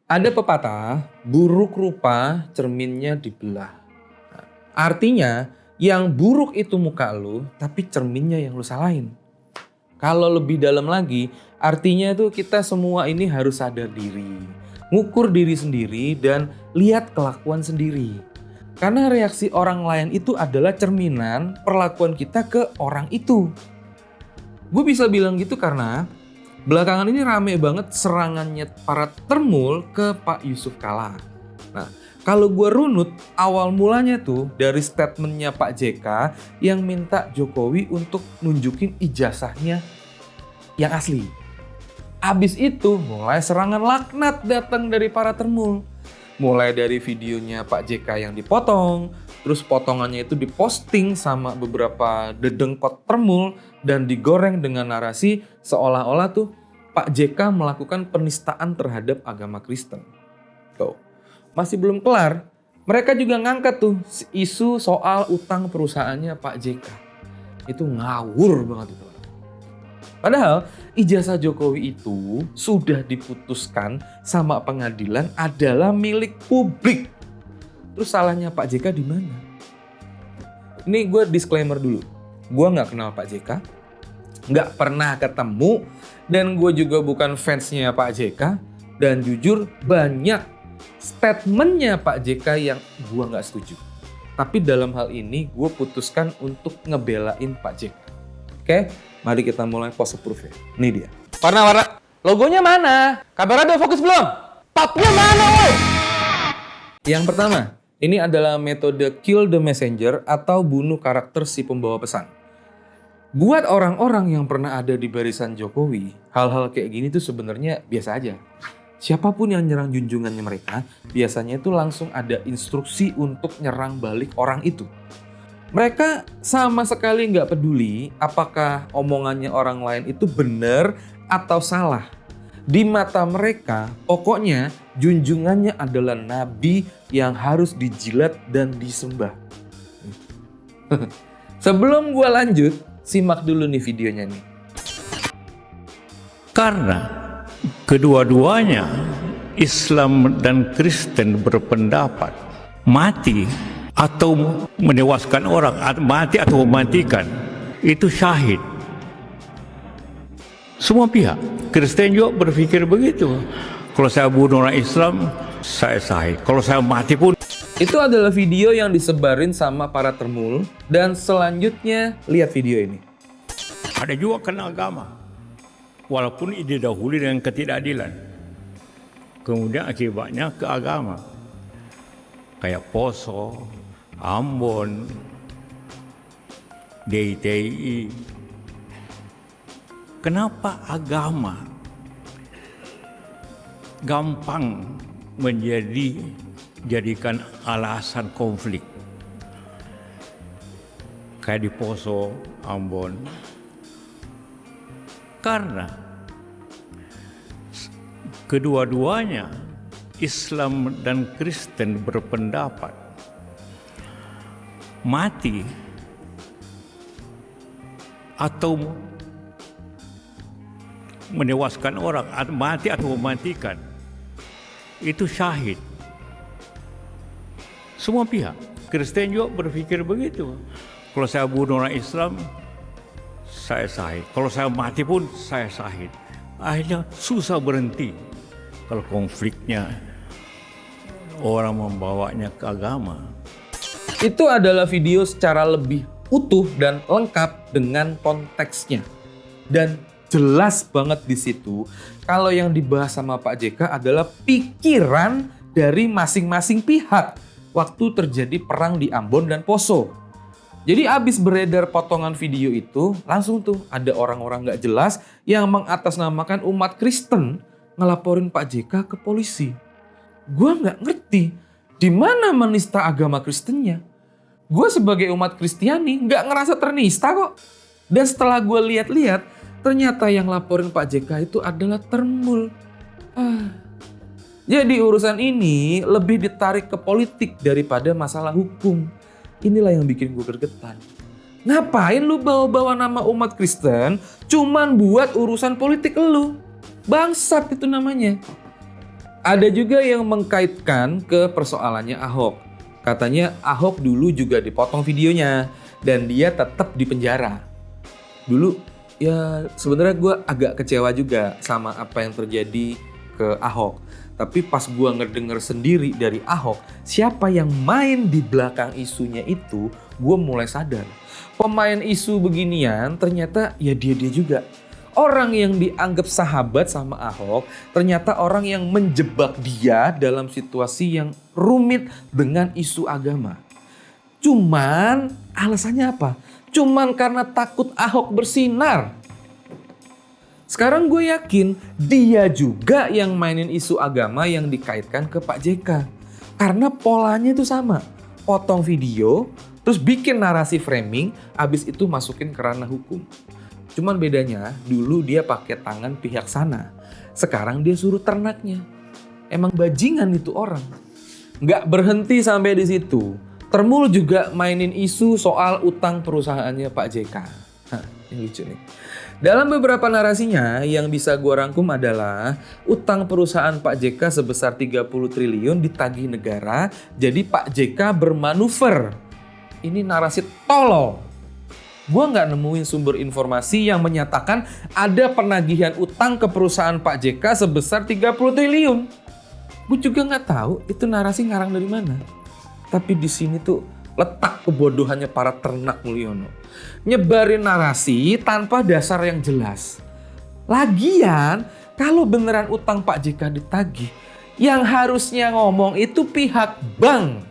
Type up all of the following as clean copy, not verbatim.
Ada pepatah, buruk rupa cerminnya dibelah. Nah, artinya, yang buruk itu muka lu, tapi cerminnya yang lu salahin. Kalau lebih dalam lagi, artinya tuh kita semua ini harus sadar diri. Ngukur diri sendiri dan lihat kelakuan sendiri. Karena reaksi orang lain itu adalah cerminan perlakuan kita ke orang itu. Gue bisa bilang gitu karena belakangan ini rame banget serangannya para termul ke Pak Yusuf Kalla. Nah, kalau gue runut, awal mulanya tuh dari statementnya Pak JK yang minta Jokowi untuk nunjukin ijazahnya yang asli. Abis itu mulai serangan laknat datang dari para termul. Mulai dari videonya Pak JK yang dipotong, terus potongannya itu diposting sama beberapa dedengkot termul dan digoreng dengan narasi seolah-olah tuh Pak JK melakukan penistaan terhadap agama Kristen. Tuh, masih belum kelar, mereka juga ngangkat tuh isu soal utang perusahaannya Pak JK. Itu ngawur banget itu. Padahal ijazah Jokowi itu sudah diputuskan sama pengadilan adalah milik publik. Terus salahnya Pak JK di mana? Ini gue disclaimer dulu. Gue nggak kenal Pak JK, nggak pernah ketemu, dan gue juga bukan fansnya Pak JK. Dan jujur banyak statementnya Pak JK yang gue nggak setuju. Tapi dalam hal ini gue putuskan untuk ngebelain Pak JK. Oke, mari kita mulai pose proof ya. Ini dia. Warna-warna. Logonya mana? Kamera udah fokus belum? Papnya mana, woi? Yang pertama, ini adalah metode kill the messenger atau bunuh karakter si pembawa pesan. Buat orang-orang yang pernah ada di barisan Jokowi, hal-hal kayak gini tuh sebenarnya biasa aja. Siapapun yang nyerang junjungannya mereka, biasanya itu langsung ada instruksi untuk nyerang balik orang itu. Mereka sama sekali nggak peduli apakah omongannya orang lain itu benar atau salah. Di mata mereka, pokoknya junjungannya adalah nabi yang harus dijilat dan disembah. Sebelum gue lanjut, simak dulu nih videonya nih. Karena kedua-duanya Islam dan Kristen berpendapat mati atau menewaskan orang, mati atau mematikan, itu syahid. Semua pihak, Kristen juga berpikir begitu. Kalau saya bunuh orang Islam, saya syahid. Kalau saya mati pun. Itu adalah video yang disebarin sama para termul, dan selanjutnya lihat video ini. Ada juga kena agama, walaupun didahului dengan ketidakadilan. Kemudian akibatnya ke agama, kayak Poso, Ambon, DITI. Kenapa agama gampang jadikan alasan konflik? Kayak di Poso, Ambon. Karena kedua-duanya Islam dan Kristen berpendapat mati atau menewaskan orang, mati atau mematikan, itu syahid. Semua pihak, Kristen juga berpikir begitu. Kalau saya bunuh orang Islam, saya syahid. Kalau saya mati pun saya syahid. Akhirnya susah berhenti kalau konfliknya orang membawanya ke agama. Itu adalah video secara lebih utuh dan lengkap dengan konteksnya. Dan jelas banget di situ kalau yang dibahas sama Pak JK adalah pikiran dari masing-masing pihak waktu terjadi perang di Ambon dan Poso. Jadi abis beredar potongan video itu, langsung tuh ada orang-orang gak jelas yang mengatasnamakan umat Kristen ngelaporin Pak JK ke polisi. Gue gak ngerti di mana menista agama Kristennya. Gue sebagai umat Kristiani gak ngerasa ternista kok. Dan setelah gue lihat-lihat, ternyata yang laporin Pak JK itu adalah termul. Jadi urusan ini lebih ditarik ke politik daripada masalah hukum. Inilah yang bikin gue gregetan. Ngapain lu bawa-bawa nama umat Kristen cuman buat urusan politik lu? Bangsat itu namanya. Ada juga yang mengkaitkan ke persoalannya Ahok. Katanya Ahok dulu juga dipotong videonya dan dia tetap di penjara. Dulu ya sebenarnya gue agak kecewa juga sama apa yang terjadi ke Ahok. Tapi pas gue ngedenger sendiri dari Ahok, siapa yang main di belakang isunya itu, gue mulai sadar. Pemain isu beginian ternyata ya dia juga. Orang yang dianggap sahabat sama Ahok, ternyata orang yang menjebak dia dalam situasi yang rumit dengan isu agama. Cuman alasannya apa? Cuman karena takut Ahok bersinar. Sekarang gue yakin dia juga yang mainin isu agama yang dikaitkan ke Pak JK. Karena polanya itu sama. Potong video, terus bikin narasi framing, abis itu masukin ke ranah hukum. Cuman bedanya dulu dia pakai tangan pihak sana. Sekarang dia suruh ternaknya. Emang bajingan itu orang. Nggak berhenti sampai di situ. Termul juga mainin isu soal utang perusahaannya Pak JK. Ini lucu nih. Dalam beberapa narasinya yang bisa gue rangkum adalah utang perusahaan Pak JK sebesar 30 triliun ditagih negara. Jadi Pak JK bermanuver. Ini narasi tolol. Gue nggak nemuin sumber informasi yang menyatakan ada penagihan utang ke perusahaan Pak JK sebesar 30 triliun. Gue juga nggak tahu itu narasi ngarang dari mana. Tapi di sini tuh letak kebodohannya para ternak Mulyono. Nyebarin narasi tanpa dasar yang jelas. Lagian kalau beneran utang Pak JK ditagih, yang harusnya ngomong itu pihak bank.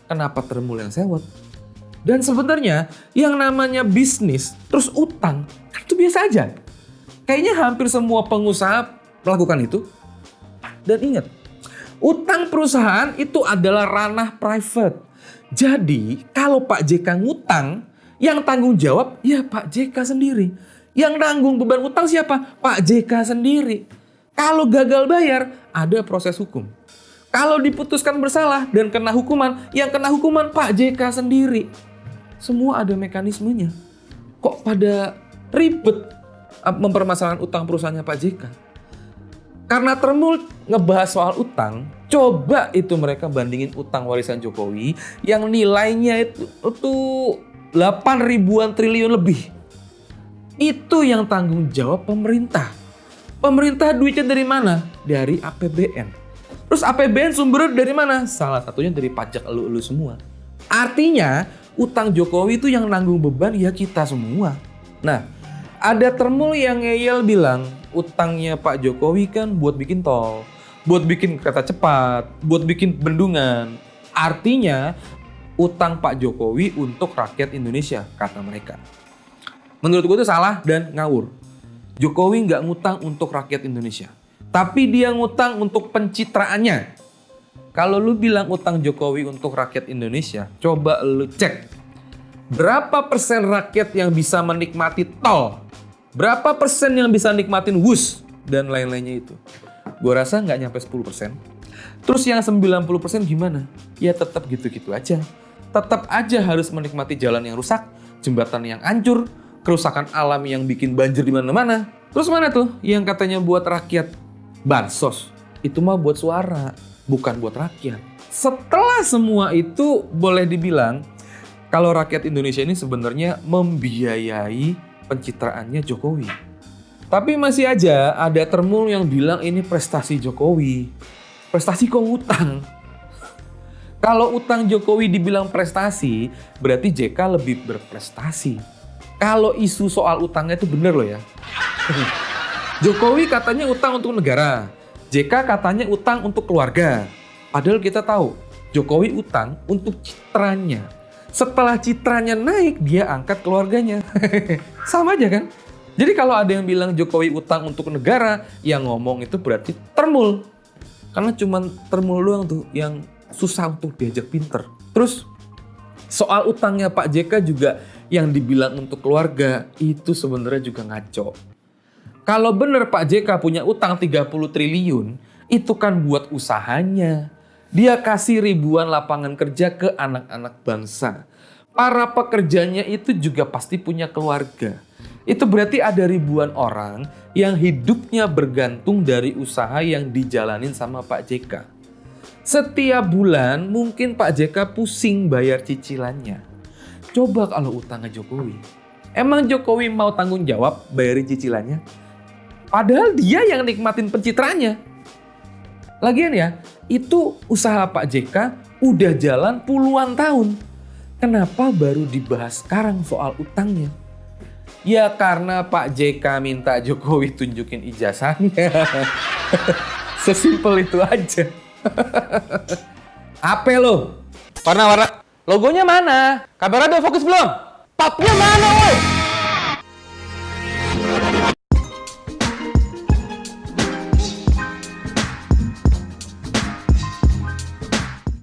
Kenapa Termul yang sewot? Dan sebenarnya yang namanya bisnis terus utang kan itu biasa aja. Kayaknya hampir semua pengusaha melakukan itu. Dan ingat, utang perusahaan itu adalah ranah private. Jadi kalau Pak JK ngutang, yang tanggung jawab ya Pak JK sendiri. Yang nanggung beban utang siapa? Pak JK sendiri. Kalau gagal bayar, ada proses hukum. Kalau diputuskan bersalah dan kena hukuman, yang kena hukuman Pak JK sendiri. Semua ada mekanismenya. Kok pada ribet mempermasalahkan utang perusahaannya Pak JK? Karena Termul ngebahas soal utang, coba itu mereka bandingin utang warisan Jokowi yang nilainya itu 8 ribuan triliun lebih. Itu yang tanggung jawab pemerintah. Pemerintah duitnya dari mana? Dari APBN. Terus APBN sumbernya dari mana? Salah satunya dari pajak elu-elu semua. Artinya utang Jokowi itu yang nanggung beban ya kita semua. Nah, ada Termul yang ngeyel bilang utangnya Pak Jokowi kan buat bikin tol, buat bikin kereta cepat, buat bikin bendungan. Artinya utang Pak Jokowi untuk rakyat Indonesia, kata mereka. Menurut gue itu salah dan ngawur. Jokowi nggak ngutang untuk rakyat Indonesia, tapi dia ngutang untuk pencitraannya. Kalau lu bilang utang Jokowi untuk rakyat Indonesia, coba lu cek. Berapa persen rakyat yang bisa menikmati tol? Berapa persen yang bisa nikmatin WUS? Dan lain-lainnya itu. Gue rasa nggak nyampe 10%. Terus yang 90% gimana? Ya tetap gitu-gitu aja. Tetap aja harus menikmati jalan yang rusak, jembatan yang hancur, kerusakan alam yang bikin banjir di mana-mana. Terus mana tuh yang katanya buat rakyat? Bansos. Itu mah buat suara, bukan buat rakyat. Setelah semua itu boleh dibilang kalau rakyat Indonesia ini sebenarnya membiayai pencitraannya Jokowi. Tapi masih aja ada Termul yang bilang ini prestasi Jokowi. Prestasi kok utang? Kalau utang Jokowi dibilang prestasi, berarti JK lebih berprestasi. Kalau isu soal utangnya itu bener loh ya. Jokowi katanya utang untuk negara. JK katanya utang untuk keluarga. Padahal kita tahu Jokowi utang untuk citranya. Setelah citranya naik, dia angkat keluarganya. Sama aja kan? Jadi kalau ada yang bilang Jokowi utang untuk negara, yang ngomong itu berarti Termul. Karena cuma Termul doang tuh yang susah untuk diajak pinter. Terus soal utangnya Pak JK juga yang dibilang untuk keluarga, itu sebenarnya juga ngaco. Kalau bener Pak JK punya utang 30 triliun, itu kan buat usahanya. Dia kasih ribuan lapangan kerja ke anak-anak bangsa. Para pekerjanya itu juga pasti punya keluarga. Itu berarti ada ribuan orang yang hidupnya bergantung dari usaha yang dijalanin sama Pak JK. Setiap bulan mungkin Pak JK pusing bayar cicilannya. Coba kalau utangnya Jokowi. Emang Jokowi mau tanggung jawab bayarin cicilannya? Padahal dia yang nikmatin pencitraannya. Lagian ya, itu usaha Pak JK udah jalan puluhan tahun. Kenapa baru dibahas sekarang soal utangnya? Ya karena Pak JK minta Jokowi tunjukin ijazahnya. Sesimpel itu aja. Apa lo? Warna-warna. Logonya mana? Kamera udah fokus belum? Papnya mana, woi?